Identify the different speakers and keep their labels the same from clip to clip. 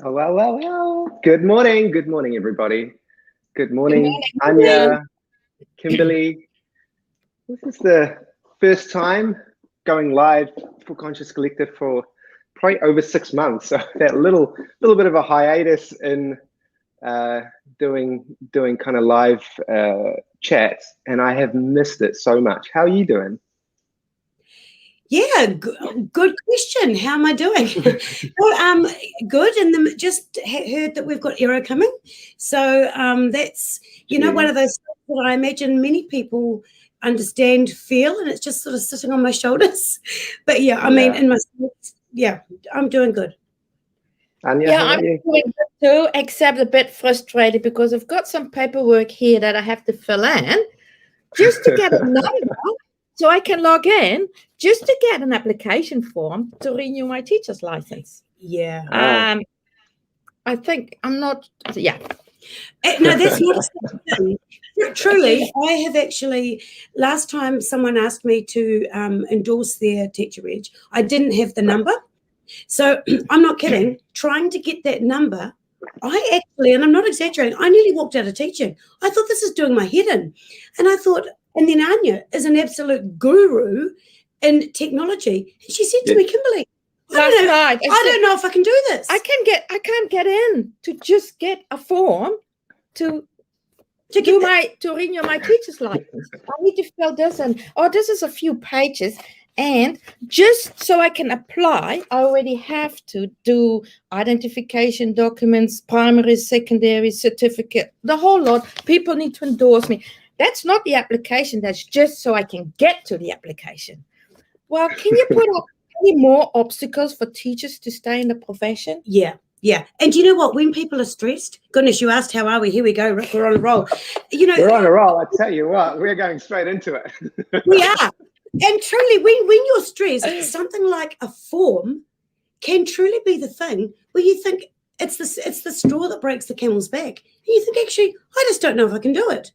Speaker 1: Oh, well. Good morning, everybody. Good
Speaker 2: Good
Speaker 1: morning,
Speaker 2: morning.
Speaker 1: Anja, Kimberley. This is the first time going live for Conscious Collective for probably over 6 months. So that little bit of a hiatus in doing kind of live chats, and I have missed it so much. How are you doing?
Speaker 2: Yeah, good question. How am I doing? Well, good. And just heard that we've got Aero coming. So that's, one of those things that I imagine many people understand, feel, and it's just sort of sitting on my shoulders. But yeah, I mean, I'm doing good.
Speaker 1: Anja, how
Speaker 3: I'm
Speaker 1: about you?
Speaker 3: doing good too, except a bit frustrated because I've got some paperwork here that I have to fill in just to get a number so I can log in, just to get an application form to renew my teacher's license.
Speaker 2: Yeah.
Speaker 3: I think I'm not, yeah.
Speaker 2: No, that's not a thing. Truly, I have actually, last time someone asked me to endorse their teacher reg, I didn't have the number. So I'm not kidding, trying to get that number, I actually, and I'm not exaggerating, I nearly walked out of teaching. I thought, this is doing my head in. And I thought, and then Anja is an absolute guru in technology. And she said to me, Kimberley, I don't know if I can do this.
Speaker 3: I can't get in to just get a form to renew my teacher's license. I need to fill this in. Oh, this is a few pages. And just so I can apply, I already have to do identification documents, primary, secondary, certificate, the whole lot. People need to endorse me. That's not the application. That's just so I can get to the application. Well, can you put up any more obstacles for teachers to stay in the profession?
Speaker 2: Yeah. And you know what? When people are stressed, goodness, you asked how are we? Here we go, Rick, we're on a roll.
Speaker 1: We're on a roll. I tell you what, we're going straight into it.
Speaker 2: We are. And truly, when you're stressed, something like a form can truly be the thing where you think it's the straw that breaks the camel's back. And you think, actually, I just don't know if I can do it.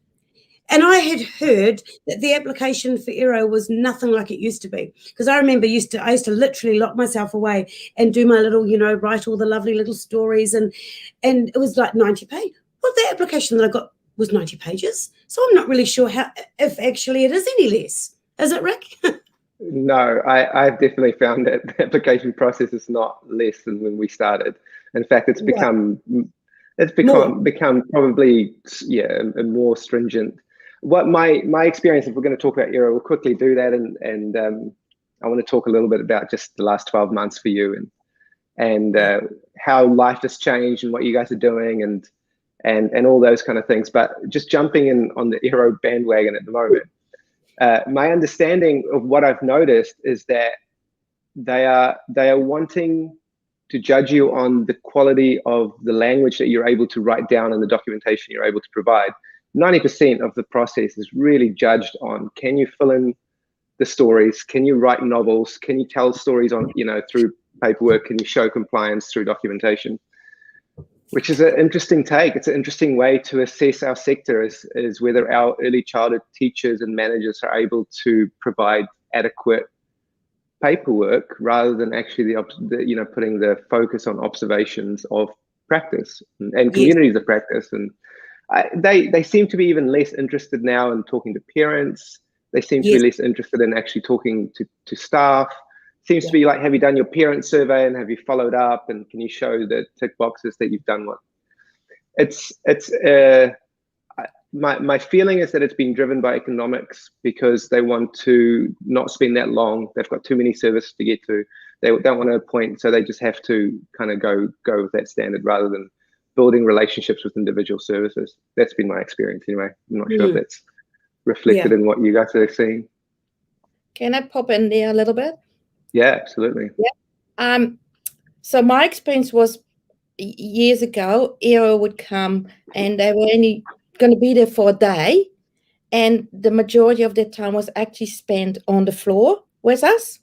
Speaker 2: And I had heard that the application for Aero was nothing like it used to be. Because I remember I used to literally lock myself away and do my little, write all the lovely little stories. And it was like 90 pages. Well, the application that I got was 90 pages. So I'm not really sure if actually it is any less. Is it, Rick?
Speaker 1: No, I've definitely found that the application process is not less than when we started. In fact, it's become probably a more stringent. What my experience, if we're going to talk about Aero, we'll quickly do that, and I want to talk a little bit about just the last 12 months for you and how life has changed and what you guys are doing and all those kind of things. But just jumping in on the Aero bandwagon at the moment. My understanding of what I've noticed is that they are wanting to judge you on the quality of the language that you're able to write down and the documentation you're able to provide. 90% of the process is really judged on, can you fill in the stories? Can you write novels? Can you tell stories on, through paperwork? Can you show compliance through documentation? Which is an interesting take. It's an interesting way to assess our sector is whether our early childhood teachers and managers are able to provide adequate paperwork rather than actually putting the focus on observations of practice and communities of practice. And they seem to be even less interested now in talking to parents. They seem to be less interested in actually talking to staff. Seems to be like, have you done your parent survey and have you followed up and can you show the tick boxes that you've done one? My feeling is that it's been driven by economics because they want to not spend that long. They've got too many services to get to. They don't want to appoint, so they just have to kind of go with that standard rather than building relationships with individual services. That's been my experience anyway. I'm not sure if that's reflected in what you guys are seeing.
Speaker 3: Can I pop in there a little bit?
Speaker 1: Yeah, absolutely.
Speaker 3: Yeah. So my experience was years ago, Aero would come and they were only going to be there for a day. And the majority of their time was actually spent on the floor with us,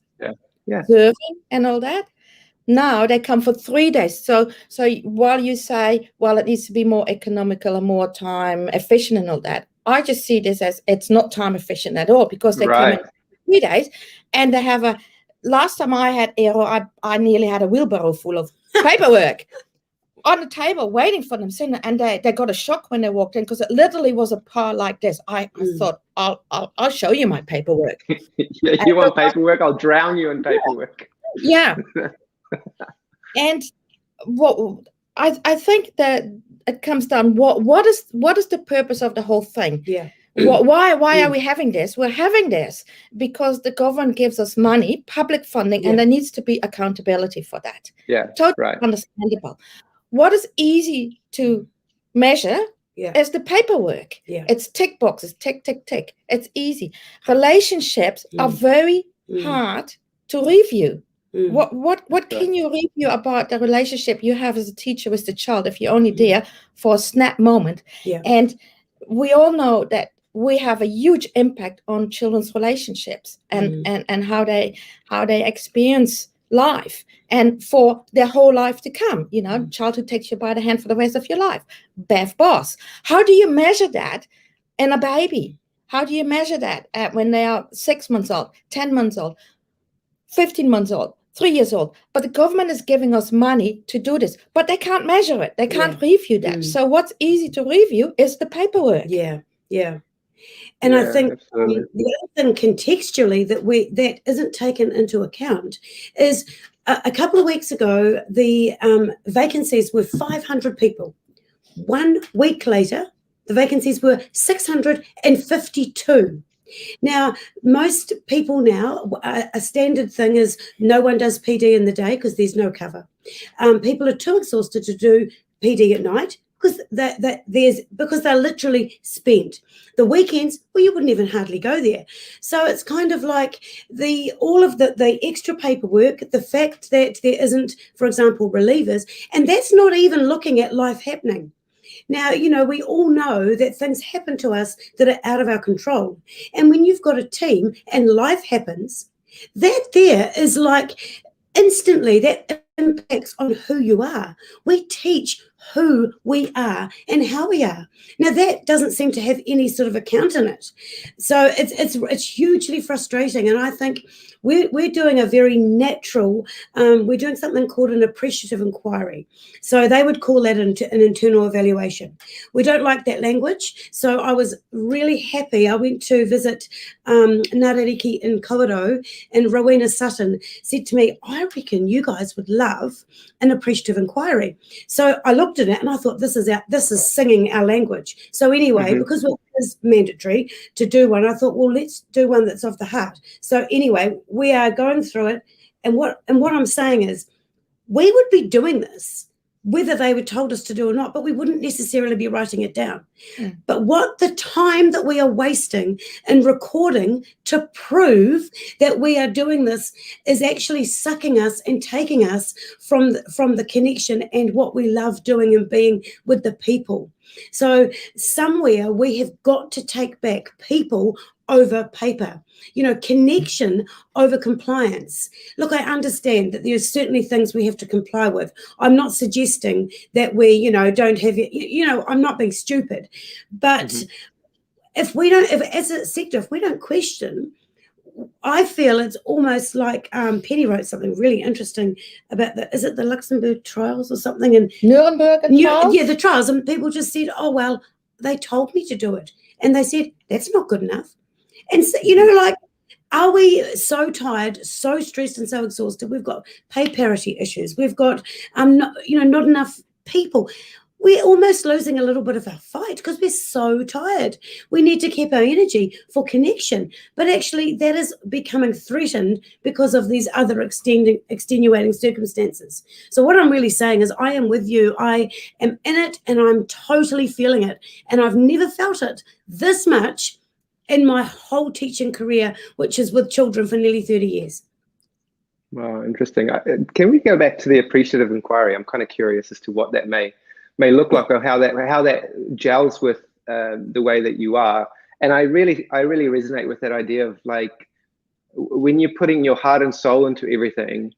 Speaker 3: serving and all that. Now they come for 3 days. So while you say, well, it needs to be more economical and more time efficient and all that, I just see this as it's not time efficient at all because they come in 3 days and they have last time I had Aero, I nearly had a wheelbarrow full of paperwork. on the table waiting for them, and they got a shock when they walked in, because it literally was a pile like this. I thought, I'll show you my paperwork.
Speaker 1: Yeah, you want paperwork? I'll drown you in paperwork.
Speaker 3: Yeah. And what I think that it comes down, what is the purpose of the whole thing?
Speaker 2: Yeah.
Speaker 3: Why are we having this? We're having this because the government gives us money, public funding, and there needs to be accountability for that.
Speaker 1: Yeah,
Speaker 3: totally understandable. What is easy to measure is the paperwork.
Speaker 2: Yeah.
Speaker 3: It's tick boxes, tick, tick, tick. It's easy. Relationships are very hard to review. What can you review about the relationship you have as a teacher with the child if you're only there for a snap moment?
Speaker 2: Yeah.
Speaker 3: And we all know that we have a huge impact on children's relationships and how they experience life and for their whole life to come. You know, child who takes you by the hand for the rest of your life. Bev Boss. How do you measure that in a baby? How do you measure that when they are 6 months old, 10 months old, 15 months old, 3 years old? But the government is giving us money to do this, but they can't measure it. They can't review that. So what's easy to review is the paperwork.
Speaker 2: Yeah. And I think the other thing contextually that isn't taken into account is a couple of weeks ago, the vacancies were 500 people. 1 week later, the vacancies were 652. Now, most people now, a standard thing is no one does PD in the day because there's no cover. People are too exhausted to do PD at night because they're literally spent. The weekends, well, you wouldn't even hardly go there. So it's kind of like all of the extra paperwork, the fact that there isn't, for example, relievers, and that's not even looking at life happening. Now, you know, we all know that things happen to us that are out of our control. And when you've got a team and life happens, that there is like instantly that impacts on who you are. We teach who we are and how we are. Now that doesn't seem to have any sort of account in it. So it's hugely frustrating. And I think we're doing a very natural, we're doing something called an appreciative inquiry. So they would call that an internal evaluation. We don't like that language. So I was really happy. I went to visit Narariki in Kawerau, and Rowena Sutton said to me, I reckon you guys would love an appreciative inquiry. So I looked at it and I thought, this is singing our language. So anyway, because it is mandatory to do one, I thought, well, let's do one that's of the heart. So anyway, we are going through it, and what I'm saying is we would be doing this whether they were told us to do or not, but we wouldn't necessarily be writing it down. But what the time that we are wasting in recording to prove that we are doing this is actually sucking us and taking us from the connection and what we love doing and being with the people. So somewhere we have got to take back people over paper, you know, connection over compliance. Look, I understand that there's certainly things we have to comply with. I'm not suggesting that we, you know, don't have it, you know, I'm not being stupid. But if as a sector, if we don't question, I feel it's almost like Penny wrote something really interesting about is it the Luxembourg trials or something? And
Speaker 3: Nuremberg trials?
Speaker 2: Yeah, the trials. And people just said, oh, well, they told me to do it. And they said, that's not good enough. And so, you know, like, are we so tired, so stressed and so exhausted? We've got pay parity issues. We've got, not enough people. We're almost losing a little bit of our fight because we're so tired. We need to keep our energy for connection. But actually that is becoming threatened because of these other extenuating circumstances. So what I'm really saying is I am with you. I am in it and I'm totally feeling it. And I've never felt it this much in my whole teaching career, which is with children for nearly 30 years.
Speaker 1: Wow, interesting. Can we go back to the appreciative inquiry? I'm kind of curious as to what that may look like, or how that gels with the way that you are. And I really resonate with that idea of, like, when you're putting your heart and soul into everything,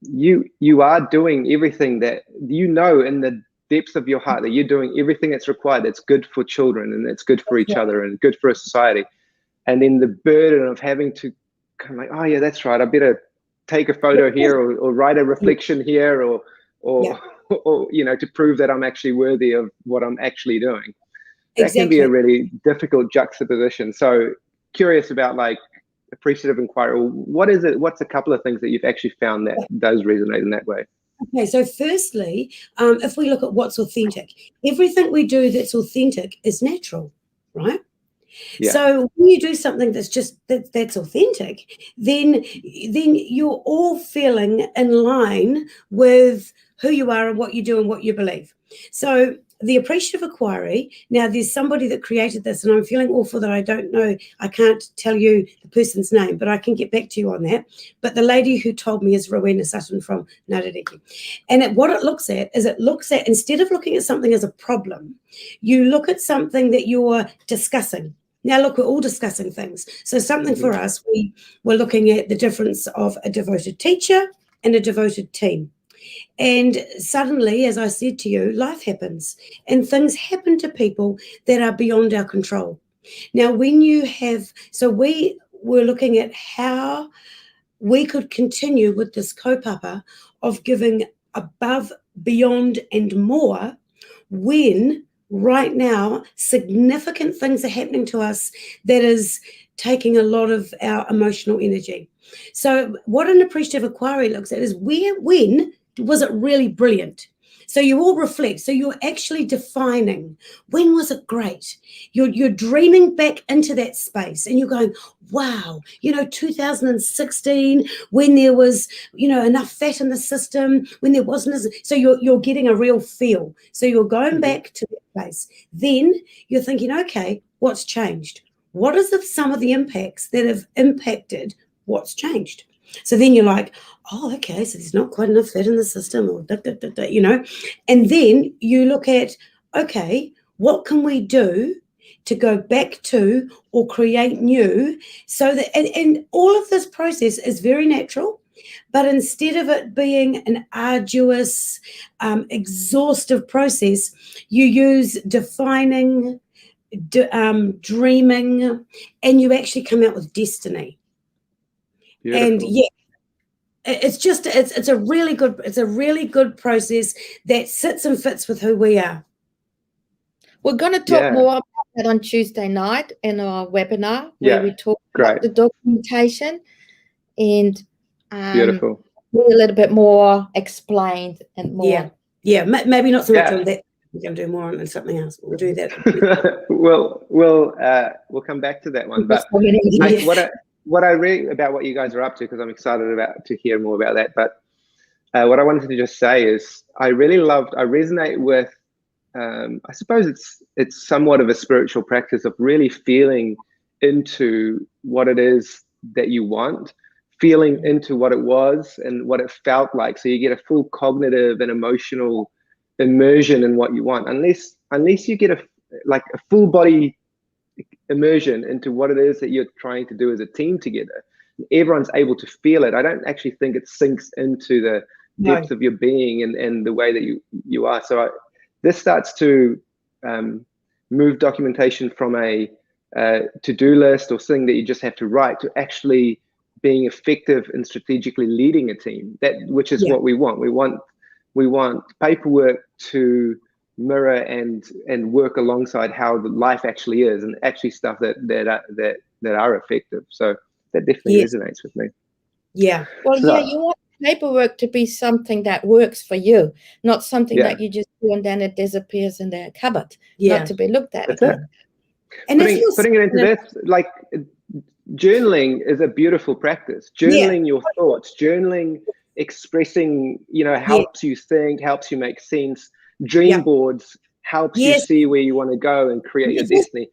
Speaker 1: you are doing everything that you know in the depths of your heart that you're doing everything that's required, that's good for children and that's good for each other and good for a society. And then the burden of having to kind of like, oh yeah, that's right, I better take a photo here or write a reflection here or or or to prove that I'm actually worthy of what I'm actually doing. That
Speaker 2: Exactly.
Speaker 1: can be a really difficult juxtaposition. So curious about like appreciative inquiry. What is it? What's a couple of things that you've actually found that does resonate in that way?
Speaker 2: Okay, so firstly, if we look at what's authentic, everything we do that's authentic is natural, right?
Speaker 1: Yeah.
Speaker 2: So when you do something that's authentic, then you're all feeling in line with who you are and what you do and what you believe. So the appreciative inquiry, now there's somebody that created this, and I'm feeling awful that I don't know, I can't tell you the person's name, but I can get back to you on that. But the lady who told me is Rowena Sutton from Narareki. And what it looks at is instead of looking at something as a problem, you look at something that you're discussing. Now, look, we're all discussing things. So something for us, we're looking at the difference of a devoted teacher and a devoted team. And suddenly, as I said to you, life happens and things happen to people that are beyond our control. Now, we were looking at how we could continue with this kaupapa of giving above, beyond, and more when right now significant things are happening to us that is taking a lot of our emotional energy. So what an appreciative inquiry looks at is when was it really brilliant? So you all reflect. So you're actually defining, when was it great? You're dreaming back into that space and you're going, wow, 2016, when there was, enough fat in the system, when there wasn't. So you're getting a real feel. So you're going back to that place. Then you're thinking, okay, what's changed? What are some of the impacts that have impacted what's changed? So then you're like, oh, okay, so there's not quite enough fat in the system, or and then you look at, okay, what can we do to go back to or create new, so that, and all of this process is very natural, but instead of it being an arduous, exhaustive process, you use defining, dreaming, and you actually come out with destiny.
Speaker 1: Beautiful.
Speaker 2: And it's a really good process that sits and fits with who we are.
Speaker 3: We're going to talk more about that on Tuesday night in our webinar where we talk about the documentation and
Speaker 1: beautiful,
Speaker 3: a little bit more explained and more.
Speaker 2: Yeah. Maybe not so much on that. We're going to do more on something else. We'll do that.
Speaker 1: We'll come back to that one. But what I really about what you guys are up to, because I'm excited to hear more about that. But what I wanted to just say is I resonate with, I suppose it's somewhat of a spiritual practice of really feeling into what it is that you want, feeling into what it was and what it felt like. So you get a full cognitive and emotional immersion in what you want, unless you get a full body immersion into what it is that you're trying to do as a team together. Everyone's able to feel it. I don't actually think it sinks into the depths of your being and the way that you are. So this starts to move documentation from a to-do list or something that you just have to write to actually being effective in strategically leading a team, which is what we want. We want paperwork to mirror and work alongside how the life actually is, and actually stuff that are effective. So that definitely resonates with me.
Speaker 2: Yeah.
Speaker 3: Well, you want paperwork to be something that works for you, not something that you just do and then it disappears in the cupboard, not to be looked at again.
Speaker 1: And putting it into this, like journaling is a beautiful practice. Journaling your thoughts, journaling, expressing, helps you think, helps you make sense. Dream boards helps you see where you want to go and create your destiny.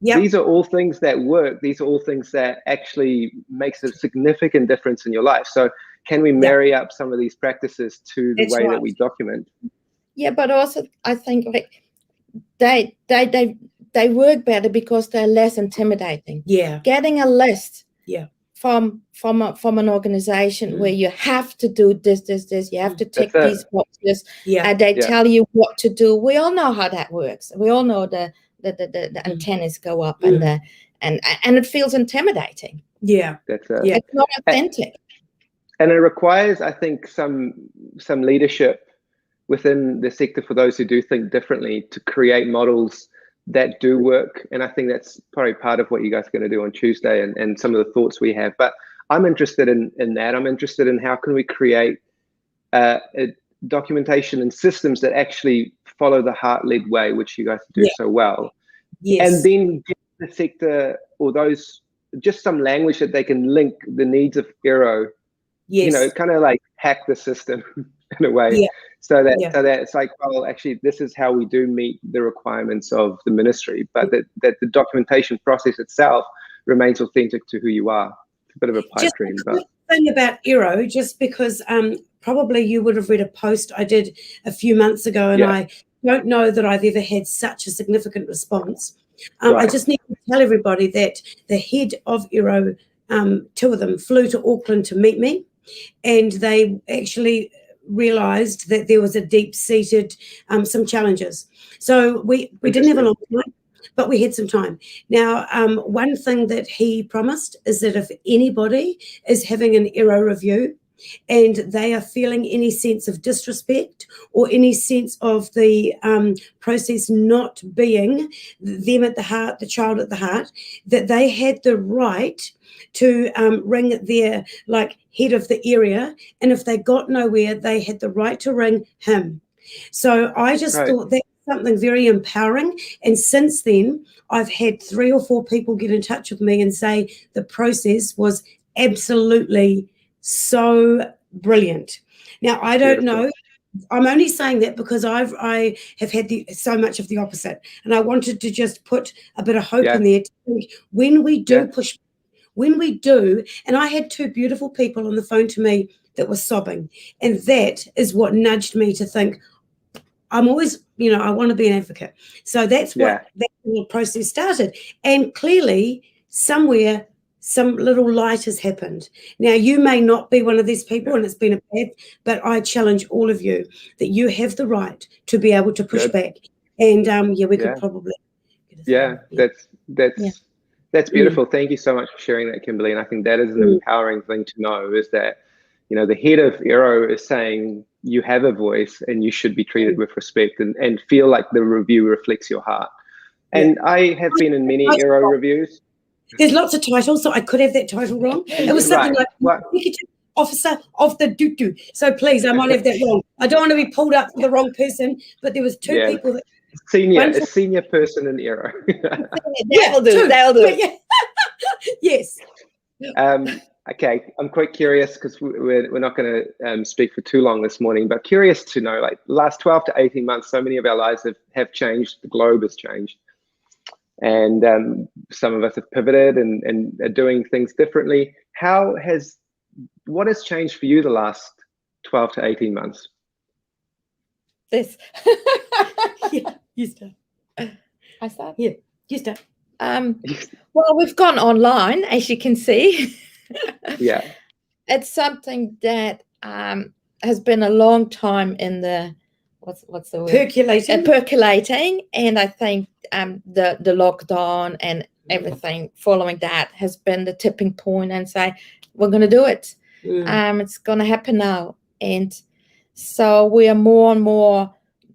Speaker 1: These are all things that work. These are all things that actually makes a significant difference in your life. So can we marry up some of these practices to the way that we document? Yeah,
Speaker 3: but also I think they work better because they're less intimidating.
Speaker 2: Yeah.
Speaker 3: Getting a list from an organization where you have to do this, you have to tick these boxes, and they tell you what to do. We all know how that works. We all know the antennas go up and it feels intimidating.
Speaker 2: Yeah.
Speaker 3: It's not authentic.
Speaker 1: And it requires, I think, some leadership within the sector for those who do think differently to create models that do work. And I think that's probably part of what you guys are going to do on Tuesday and some of the thoughts we have. But I'm interested in that. I'm interested in how can we create a documentation and systems that actually follow the heart-led way, which you guys do so well.
Speaker 2: Yes.
Speaker 1: And then give the sector or those just some language that they can link the needs of Aero, you know, kind of like hack the system in a way. So that it's like, well, actually, this is how we do meet the requirements of the ministry, but that the documentation process itself remains authentic to who you are. It's a bit of a pipe dream, but
Speaker 2: thing about Aero, just because probably you would have read a post I did a few months ago, and I don't know that I've ever had such a significant response. I just need to tell everybody that the head of Aero, two of them, flew to Auckland to meet me, and they actually realised that there was a deep-seated some challenges. So we didn't have a long time, but we had some time. Now, one thing that he promised is that if anybody is having an Aero review and they are feeling any sense of disrespect or any sense of the process not being them at the heart, the child at the heart, that they had the right to ring their head of the area, and if they got nowhere, they had the right to ring him. So I just thought that's something very empowering, and since then I've had 3 or 4 people get in touch with me and say the process was absolutely so brilliant. Now I don't know. I'm only saying that because I have had so much of the opposite, and I wanted to just put a bit of hope in there to think when we do push. When we do, and I had 2 beautiful people on the phone to me that were sobbing, and that is what nudged me to think, I'm always, I want to be an advocate. So that's what that whole process started. And clearly, somewhere, some little light has happened. Now, you may not be one of these people, and it's been a bad, but I challenge all of you that you have the right to be able to push back. And we could probably.
Speaker 1: That's beautiful. Thank you so much for sharing that, Kimberley. And I think that is an empowering thing to know, is that, the head of Aero is saying you have a voice and you should be treated with respect and feel like the review reflects your heart. And I have been in many Aero reviews.
Speaker 2: There's lots of titles, so I could have that title wrong. It was something like Officer of the Doo-Doo. So please, I might have that wrong. I don't want to be pulled up for the wrong person, but there was 2 people that
Speaker 1: a senior person in Aero.
Speaker 3: That'll do.
Speaker 2: Yes.
Speaker 1: Okay, I'm quite curious because we're not going to speak for too long this morning, but curious to know, the last 12 to 18 months, so many of our lives have changed. The globe has changed, and some of us have pivoted and are doing things differently. What has changed for you the last 12 to 18 months?
Speaker 3: This.
Speaker 2: You start.
Speaker 3: I start?
Speaker 2: Yeah, you start.
Speaker 3: Well, we've gone online, as you can see. It's something that has been a long time in the what's the word? Percolating, and I think the lockdown and everything following that has been the tipping point, and say we're going to do it. It's going to happen now, and so we are more and more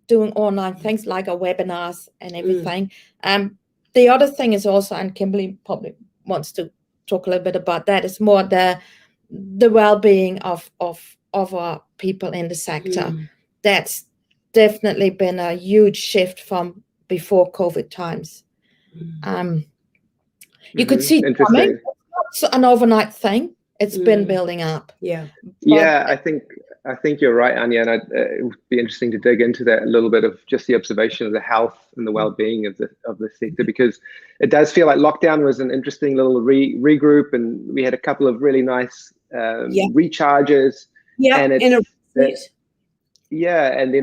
Speaker 3: doing online things like our webinars and everything. The other thing is also, and Kimberley probably wants to talk a little bit about that, is more the well-being of our people in the sector. That's definitely been a huge shift from before COVID times. You could see it coming. It's not an overnight thing. It's been building up.
Speaker 1: I think you're right, Anja, and it would be interesting to dig into that a little bit of just the observation of the health and the well-being of the sector, because it does feel like lockdown was an interesting little regroup, and we had a couple of really nice recharges. And then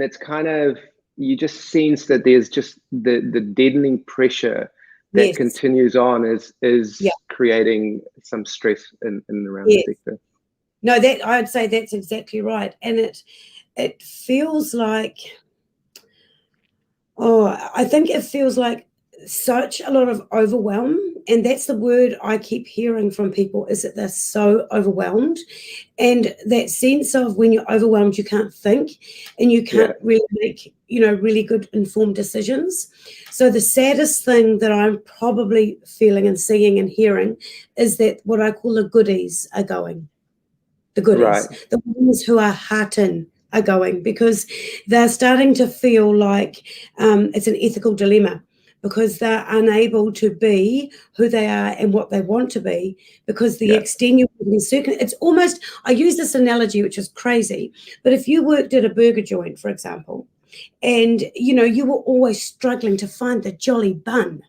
Speaker 1: it's kind of, you just sense that there's just the deadening pressure that continues on is creating some stress in around the sector.
Speaker 2: No, that I'd say that's exactly right. And it feels like, I think it feels like such a lot of overwhelm, and that's the word I keep hearing from people, is that they're so overwhelmed, and that sense of when you're overwhelmed you can't think and you can't really make really good informed decisions. So the saddest thing that I'm probably feeling and seeing and hearing is that what I call the goodies are going. The goodies,
Speaker 1: Right.
Speaker 2: the ones who are heart in are going, because they're starting to feel like it's an ethical dilemma, because they're unable to be who they are and what they want to be, because the extenuating it's almost, I use this analogy, which is crazy, but if you worked at a burger joint, for example, and you were always struggling to find the jolly bun,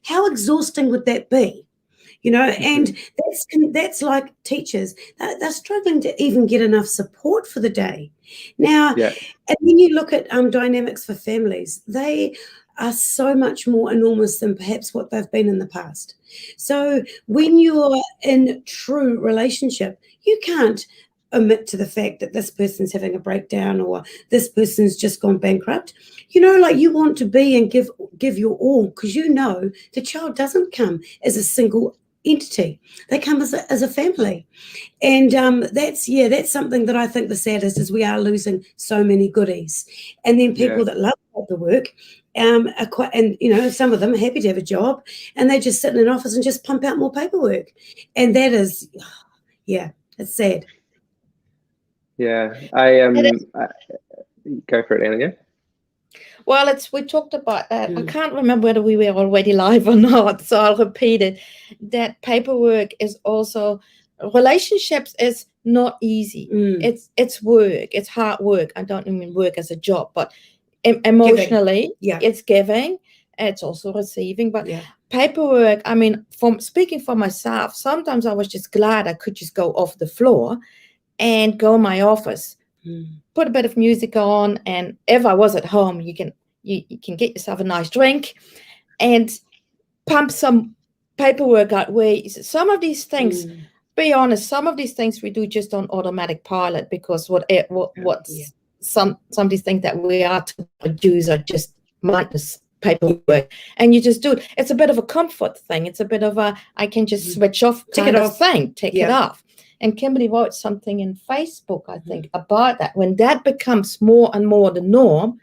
Speaker 2: how exhausting would that be? And that's like teachers. They're struggling to even get enough support for the day. Now, and when you look at dynamics for families, they are so much more enormous than perhaps what they've been in the past. So when you're in true relationship, you can't omit to the fact that this person's having a breakdown or this person's just gone bankrupt. Like, you want to be and give your all, because the child doesn't come as a single entity. They come as a family. And that's something that I think the saddest is, we are losing so many goodies. And then people that love the work are quite, and some of them are happy to have a job, and they just sit in an office and just pump out more paperwork. And that is, it's sad.
Speaker 1: Yeah, go for it, Anja.
Speaker 3: Well, we talked about that. I can't remember whether we were already live or not, so I'll repeat it. That paperwork is also, relationships is not easy. It's work. It's hard work. I don't mean work as a job, but emotionally, it's giving. It's also receiving. But paperwork, I mean, from speaking for myself, sometimes I was just glad I could just go off the floor and go in my office. Put a bit of music on, and if I was at home, you can get yourself a nice drink and pump some paperwork out. Where some of these things, be honest, some of these things we do just on automatic pilot, because some of these things that we are to produce are just mindless paperwork, and you just do it. It's a bit of a comfort thing. It's a bit of a, I can just switch off kind of thing, take it off. And Kimberley wrote something in Facebook, I think, about that. When that becomes more and more the norm,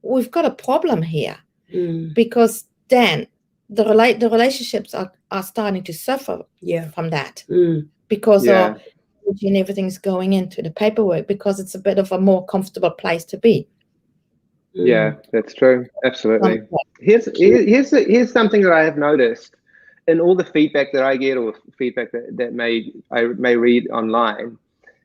Speaker 3: we've got a problem here, because then the relationships are starting to suffer from that, because of everything's going into the paperwork, because it's a bit of a more comfortable place to be.
Speaker 1: Yeah, that's true. Absolutely. Here's something that I have noticed in all the feedback that I get, or feedback that I may read online,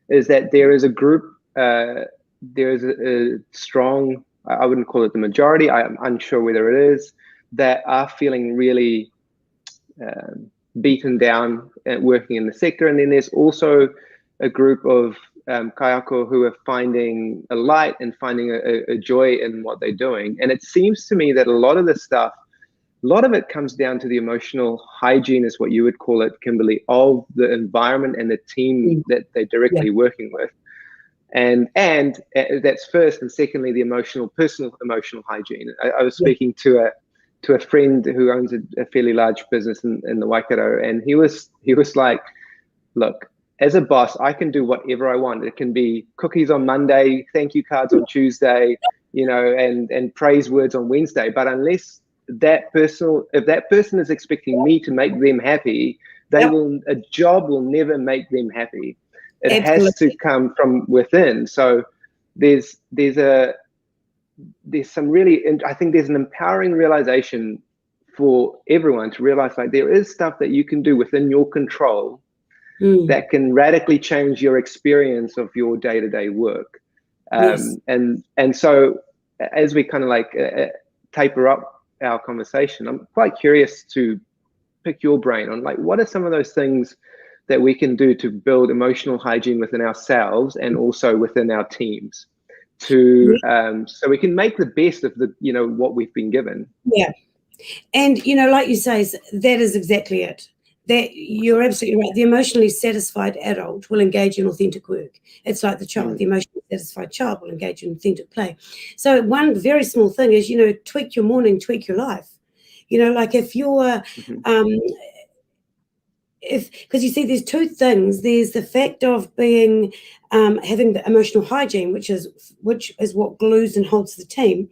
Speaker 1: is that there is a group, there is a strong, I wouldn't call it the majority, I'm unsure whether it is, that are feeling really beaten down at working in the sector. And then there's also a group of kayako who are finding a light and finding a joy in what they're doing. And it seems to me that a lot of this stuff, a lot of it comes down to the emotional hygiene, is what you would call it, Kimberley, of the environment and the team that they're directly working with. And that's first, and secondly, the personal emotional hygiene. I was speaking to a friend who owns a fairly large business in the Waikato, and he was like, look, as a boss, I can do whatever I want. It can be cookies on Monday, thank you cards on Tuesday, and praise words on Wednesday. But unless if that person is expecting me to make them happy, a job will never make them happy. It has to come from within. So there's some really, I think there's an empowering realization for everyone to realize, like, there is stuff that you can do within your control that can radically change your experience of your day-to-day work. And so as we kind of like taper up our conversation, I'm quite curious to pick your brain on, like, what are some of those things that we can do to build emotional hygiene within ourselves and also within our teams, to so we can make the best of the what we've been given.
Speaker 2: And like you say, that is exactly it. That you're absolutely right. The emotionally satisfied adult will engage in authentic work. It's like the child. The emotionally satisfied child will engage in authentic play. So one very small thing is, tweak your morning, tweak your life. You know, like if you're, because you see, there's two things. There's the fact of being, having the emotional hygiene, which is what glues and holds the team.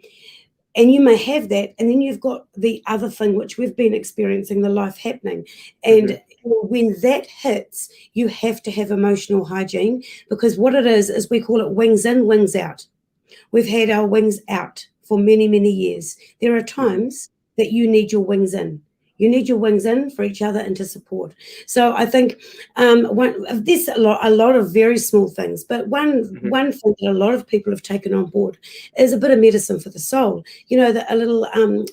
Speaker 2: And you may have that, and then you've got the other thing, which we've been experiencing, the life happening. And when that hits, you have to have emotional hygiene, because what it is we call it wings in, wings out. We've had our wings out for many, many years. There are times that you need your wings in. You need your wings in for each other and to support. So I think there's a lot of very small things, but one thing that a lot of people have taken on board is a bit of medicine for the soul. You know, a little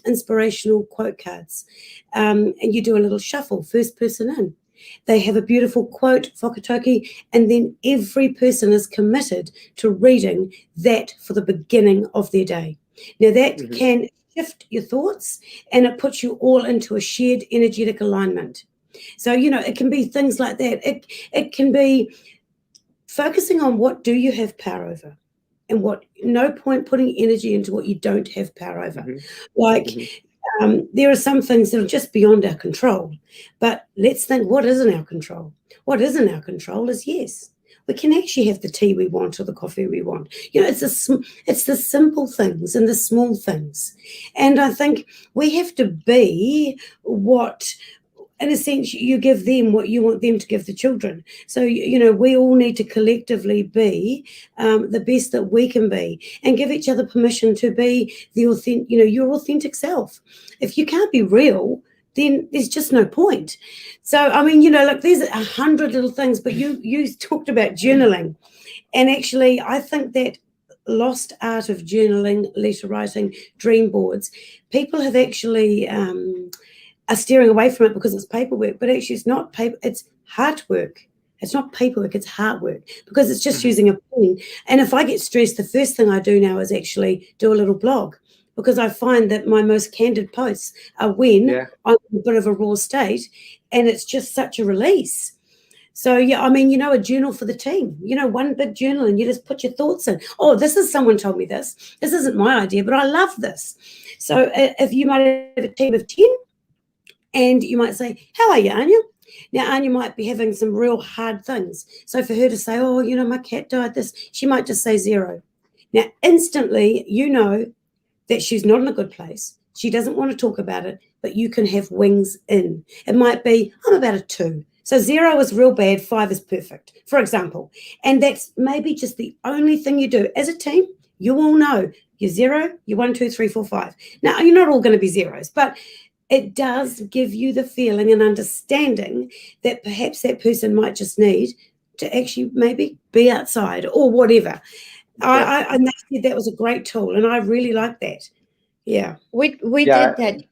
Speaker 2: inspirational quote cards, and you do a little shuffle, first person in. They have a beautiful quote, whakatauki, and then every person is committed to reading that for the beginning of their day. Now that can shift your thoughts, and it puts you all into a shared energetic alignment. So, you know, it can be things like that. It can be focusing on what do you have power over, and what, no point putting energy into what you don't have power over. There are some things that are just beyond our control, but let's think, what is in our control? What is in our control is, yes, we can actually have the tea we want or the coffee we want. You know, it's the simple things and the small things. And I think we have to be what, in a sense, you give them what you want them to give the children. So, you know, we all need to collectively be the best that we can be, and give each other permission to be your authentic self. If you can't be real, then there's just no point. So, I mean, you know, look, there's 100 little things, but you talked about journaling. And actually, I think that lost art of journaling, letter writing, dream boards, people have actually are steering away from it because it's paperwork, but actually it's not paper, it's heart work. It's not paperwork, it's heart work, because it's just using a pen. And if I get stressed, the first thing I do now is actually do a little blog, because I find that my most candid posts are when I'm in a bit of a raw state, and it's just such a release. So, yeah, I mean, you know, a journal for the team, you know, one big journal, and you just put your thoughts in. Oh, this is, someone told me this. This isn't my idea, but I love this. So if you might have a team of 10, and you might say, how are you, Anja? Now, Anja might be having some real hard things. So for her to say, oh, you know, my cat died this, she might just say 0. Now, instantly, you know that she's not in a good place. She doesn't want to talk about it, but you can have wings in. It might be, I'm about a 2. So 0 is real bad, 5 is perfect, for example. And that's maybe just the only thing you do. As a team, you all know you're 0, you're 1, 2, 3, 4, 5. Now, you're not all going to be 0s, but it does give you the feeling and understanding that perhaps that person might just need to actually maybe be outside or whatever. I think that was a great tool, and I really like that. Yeah.
Speaker 3: We did that.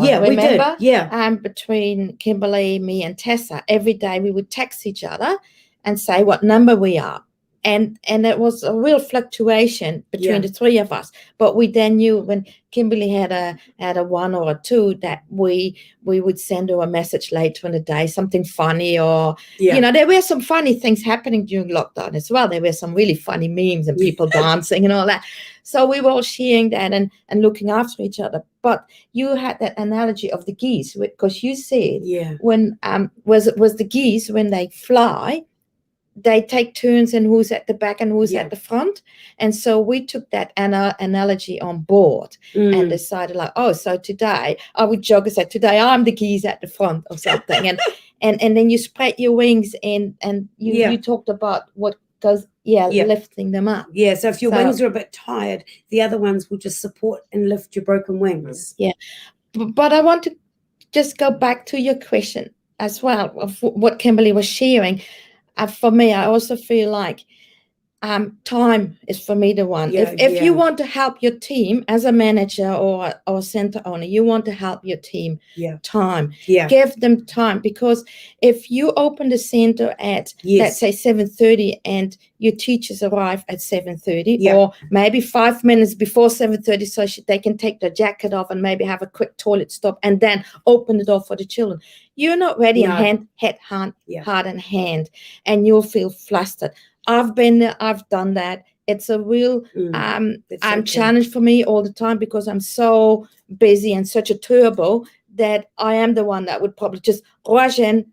Speaker 2: Yeah,
Speaker 3: remember?
Speaker 2: we did. Yeah.
Speaker 3: Between Kimberley, me, and Tessa, every day we would text each other and say what number we are. And it was a real fluctuation between the three of us. But we then knew when Kimberley had a 1 or a 2 that we would send her a message later in the day, something funny, or you know, there were some funny things happening during lockdown as well. There were some really funny memes and people dancing and all that. So we were all sharing that and looking after each other. But you had that analogy of the geese, because you said when was the geese, when they fly, they take turns and who's at the back and who's at the front. And so we took that analogy on board and decided, like, oh, so today I would joke and say, today I'm the geese at the front or something. and then you spread your wings and you talked about what goes lifting them up.
Speaker 2: Yeah, so if your wings are a bit tired, the other ones will just support and lift your broken wings.
Speaker 3: Yeah. But I want to just go back to your question as well of what Kimberley was sharing. For me, I also feel like time is for me the one. If you want to help your team as a manager or a center owner, you want to help your team, time. Give them time, because if you open the center at, let's say, 7:30 and your teachers arrive at 7:30 or maybe 5 minutes before 7:30 so they can take their jacket off and maybe have a quick toilet stop and then open the door for the children. You're not ready in heart and hand, and you'll feel flustered. I've been there, I've done that, it's a real
Speaker 2: That's so true.
Speaker 3: challenge for me all the time, because I'm so busy and such a turbo that I am the one that would probably just rush in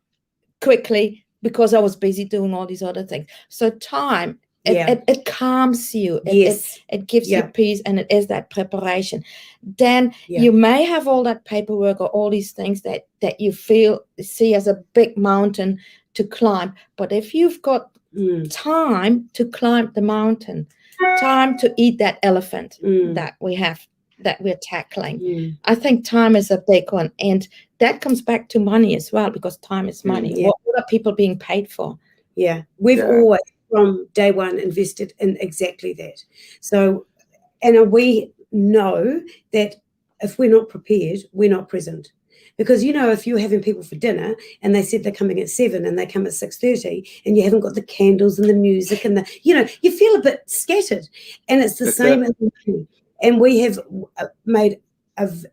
Speaker 3: quickly because I was busy doing all these other things. So time, it calms you. It gives you peace, and it is that preparation. Then you may have all that paperwork or all these things that you see as a big mountain to climb. But if you've got time to climb the mountain, time to eat that elephant that we're tackling, I think time is a big one. And that comes back to money as well, because time is money. What are people being paid for?
Speaker 2: Yeah, we've always, from day one, invested in exactly that. So, and we know that if we're not prepared, we're not present. Because, if you're having people for dinner and they said they're coming at 7 and they come at 6:30, and you haven't got the candles and the music and you feel a bit scattered. And it's the same as money. And we have made,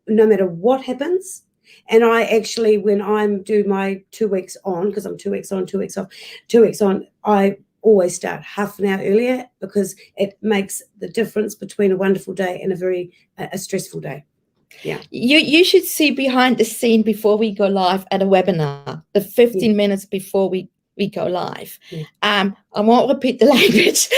Speaker 2: no matter what happens, and I actually, when I'm do my 2 weeks on, because I'm 2 weeks on, 2 weeks off, 2 weeks on, I always start half an hour earlier, because it makes the difference between a wonderful day and a stressful day. Yeah.
Speaker 3: You should see behind the scene before we go live at a webinar, the 15 minutes before we go live. I won't repeat the language,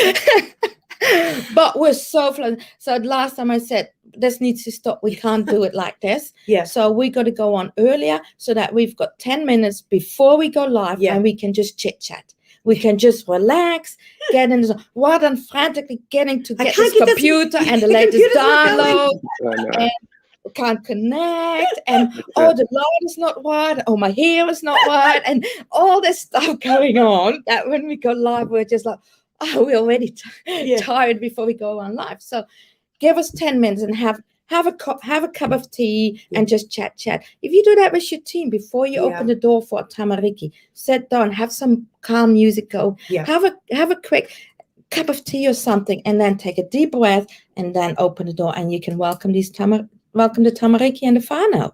Speaker 3: but we're so fluent. So last time I said, this needs to stop. We can't do it like this. So we got to go on earlier, so that we've got 10 minutes before we go live, and we can just chit chat. We can just relax, get in, rather than frantically getting to get this computer and the latest download, and can't connect, and the light is not right, my hair is not right, and all this stuff going on, that when we go live, we're just like, we're already tired before we go on live. So give us 10 minutes and have a cup of tea and just chat. If you do that with your team before you open the door for a tamariki, sit down, have some calm music go, have a quick cup of tea or something, and then take a deep breath, and then open the door, and you can welcome the tamariki and the whānau.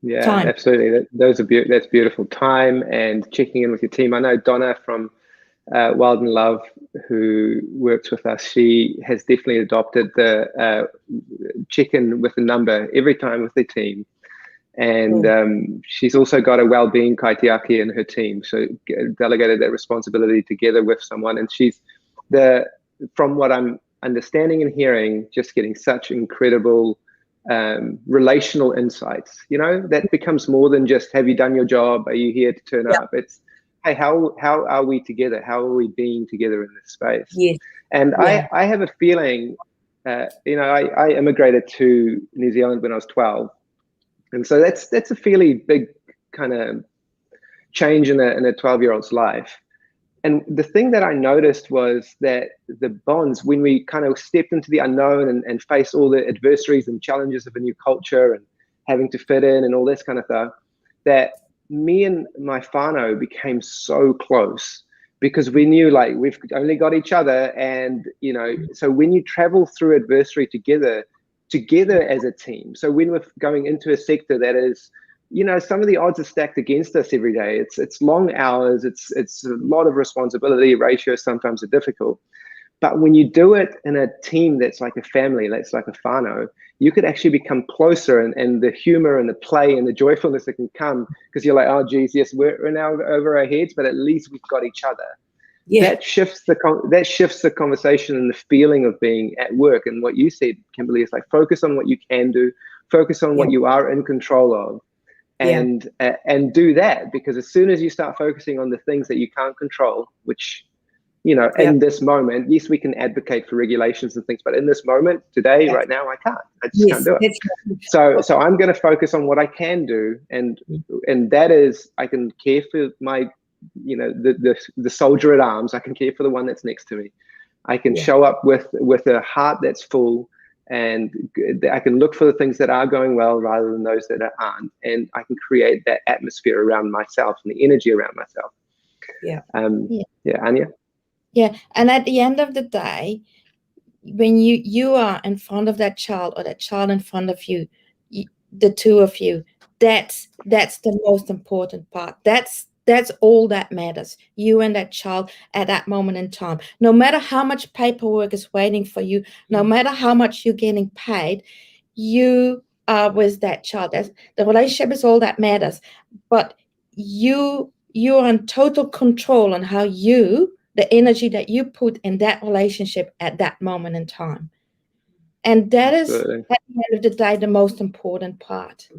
Speaker 1: Yeah,
Speaker 3: Time.
Speaker 1: Absolutely. That's beautiful. Time and checking in with your team. I know Donna from Wild and Love, who works with us, she has definitely adopted the check-in with a number every time with the team. And she's also got a well-being kaitiaki in her team, so delegated that responsibility together with someone. And she's from what I'm understanding and hearing, just getting such incredible relational insights. That becomes more than just, have you done your job? Are you here to turn up? It's, hey, how are we together? How are we being together in this space?
Speaker 2: Yes.
Speaker 1: And I have a feeling, I immigrated to New Zealand when I was 12. And so that's a fairly big kind of change in a 12-year-old's life. And the thing that I noticed was that the bonds, when we kind of stepped into the unknown and faced all the adversaries and challenges of a new culture and having to fit in and all this kind of stuff, that me and my whānau became so close, because we knew, like, we've only got each other. And, so when you travel through adversity together as a team, so when we're going into a sector that is, some of the odds are stacked against us every day. It's long hours. It's a lot of responsibility. Ratios sometimes are difficult. But when you do it in a team that's like a family, that's like a whānau, you could actually become closer, and the humor and the play and the joyfulness that can come, because you're like, oh, geez, yes, we're now over our heads, but at least we've got each other. That shifts the conversation and the feeling of being at work. And what you said, Kimberley, is like, focus on what you can do, focus on what you are in control of. And do that, because as soon as you start focusing on the things that you can't control, which, in this moment, yes, we can advocate for regulations and things, but in this moment, today, right now, I can't. I just can't do it. So I'm going to focus on what I can do, and that is, I can care for my, the soldier at arms. I can care for the one that's next to me. I can show up with a heart that's full. And I can look for the things that are going well rather than those that aren't. And I can create that atmosphere around myself and the energy around myself. Anja?
Speaker 3: Yeah. And at the end of the day, when you are in front of that child, or that child in front of you, the two of you, that's the most important part. That's That's all that matters. You and that child at that moment in time. No matter how much paperwork is waiting for you, no matter how much you're getting paid, you are with that child. The relationship is all that matters. But you're in total control on how the energy that you put in that relationship at that moment in time. And that
Speaker 1: Absolutely.
Speaker 3: is, at the end of the day, the most important part.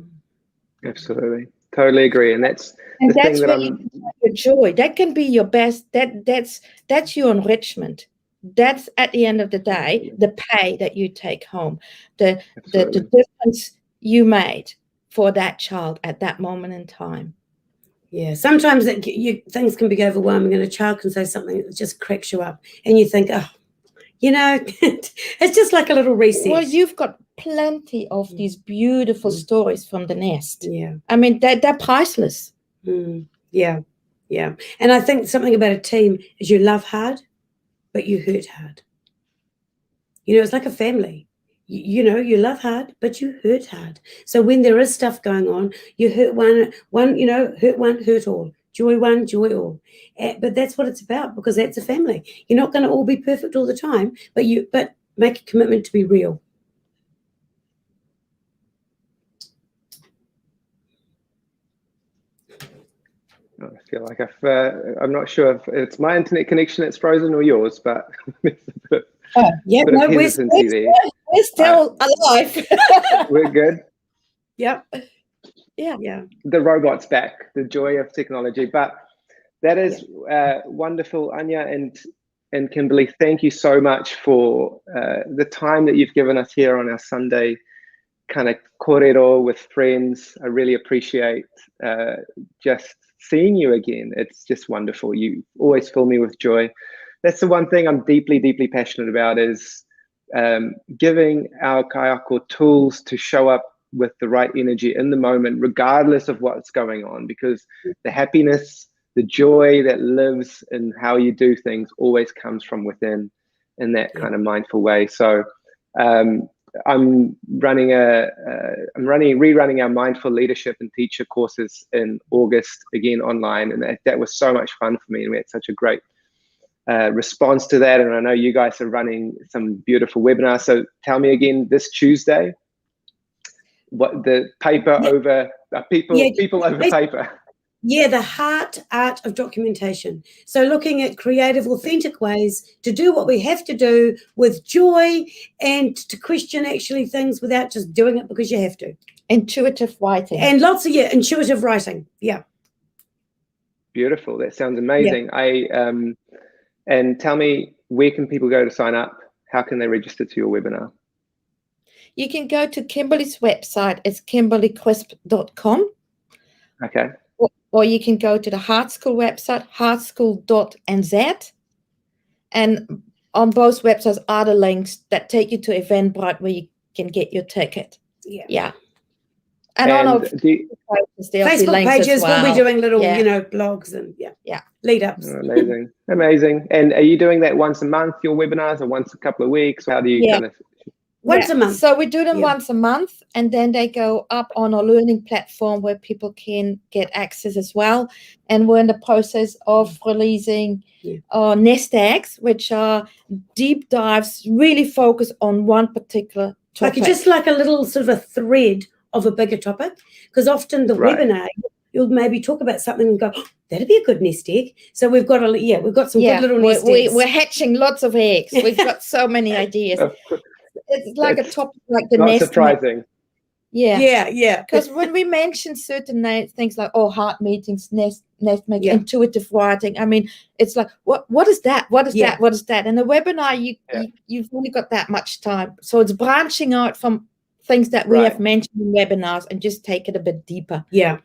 Speaker 1: Absolutely. Totally agree. And that's the thing that I'm...
Speaker 3: Your joy. That can be your best. That's your enrichment. That's, at the end of the day, the pay that you take home. The difference you made for that child at that moment in time.
Speaker 2: Yeah, sometimes things can be overwhelming, and a child can say something that just cracks you up, and you think, oh, it's just like a little reset.
Speaker 3: Well, you've got plenty of these beautiful stories from the nest.
Speaker 2: Yeah.
Speaker 3: I mean, they're priceless.
Speaker 2: Yeah. And I think something about a team is you love hard, but you hurt hard. It's like a family. You love hard, but you hurt hard. So when there is stuff going on, you hurt one, hurt one, hurt all. Joy one, joy all. But that's what it's about, because that's a family. You're not going to all be perfect all the time, but make a commitment to be real.
Speaker 1: I feel like I'm not sure if it's my internet connection that's frozen or yours, but
Speaker 3: we're still alive.
Speaker 1: We're good.
Speaker 2: Yep.
Speaker 3: Yeah.
Speaker 1: The robot's back, the joy of technology. But that is wonderful, Anja and Kimberley. Thank you so much for the time that you've given us here on our Sunday kind of kōrero with friends. I really appreciate just seeing you again. It's just wonderful. You always fill me with joy. That's the one thing I'm deeply, deeply passionate about, is giving our kaiako tools to show up with the right energy in the moment, regardless of what's going on, because the happiness, the joy that lives in how you do things always comes from within in that kind of mindful way. So I'm rerunning our mindful leadership and teacher courses in August, again online, and that was so much fun for me, and we had such a great response to that. And I know you guys are running some beautiful webinars. So tell me again, this Tuesday, what the paper over people over paper.
Speaker 2: Yeah, the art of documentation. So looking at creative, authentic ways to do what we have to do with joy, and to question actually things without just doing it because you have to.
Speaker 3: Intuitive writing.
Speaker 2: And lots of intuitive writing. Yeah.
Speaker 1: Beautiful. That sounds amazing. Yeah. And tell me, where can people go to sign up? How can they register to your webinar?
Speaker 3: You can go to Kimberley's website. It's kimberleycrisp.com.
Speaker 1: Okay.
Speaker 3: Or you can go to the Heart School website, heartschool.nz. And on both websites are the links that take you to Eventbrite, where you can get your ticket. Yeah. And on our
Speaker 2: Facebook pages, we'll be doing little, blogs and lead ups.
Speaker 1: Oh, amazing. And are you doing that once a month, your webinars, or once a couple of weeks? How do you kind of...
Speaker 2: Once a month.
Speaker 3: So we do them once a month, and then they go up on our learning platform where people can get access as well. And we're in the process of releasing our nest eggs, which are deep dives, really focused on one particular topic.
Speaker 2: Just like a little sort of a thread of a bigger topic, because often the webinar, you'll maybe talk about something and go, oh, that'd be a good nest egg. So we've got some good little nest eggs.
Speaker 3: We're hatching lots of eggs. We've got so many ideas. It's like a topic like the nest.
Speaker 1: Not surprising.
Speaker 2: Yeah.
Speaker 3: Because when we mention certain things like heart meetings, nest making, intuitive writing, I mean, it's like what is that? What is that? What is that? In a webinar, you've only got that much time, so it's branching out from things that we have mentioned in webinars and just take it a bit deeper.
Speaker 2: Yeah,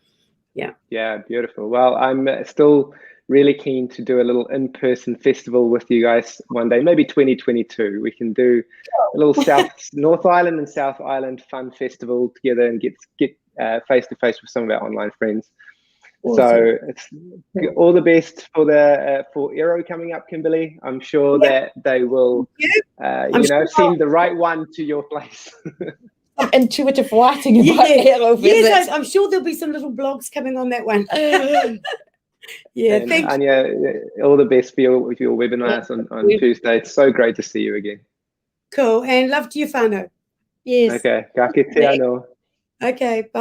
Speaker 1: beautiful. Well, I'm still really keen to do a little in-person festival with you guys one day, maybe 2022. We can do a little North Island and South Island fun festival together and get face-to-face with some of our online friends. Awesome. So it's all the best for Aero coming up, Kimberley. I'm sure that they will, send the right one to your place.
Speaker 3: Intuitive writing about Aero visits.
Speaker 2: I'm sure there'll be some little blogs coming on that one. Yeah,
Speaker 1: And
Speaker 2: thank you.
Speaker 1: Anja, all the best for your webinars on Tuesday. It's so great to see you again.
Speaker 2: Cool. And love to you, whānau.
Speaker 3: Yes.
Speaker 1: Okay, ka kite anō.
Speaker 2: Okay, bye.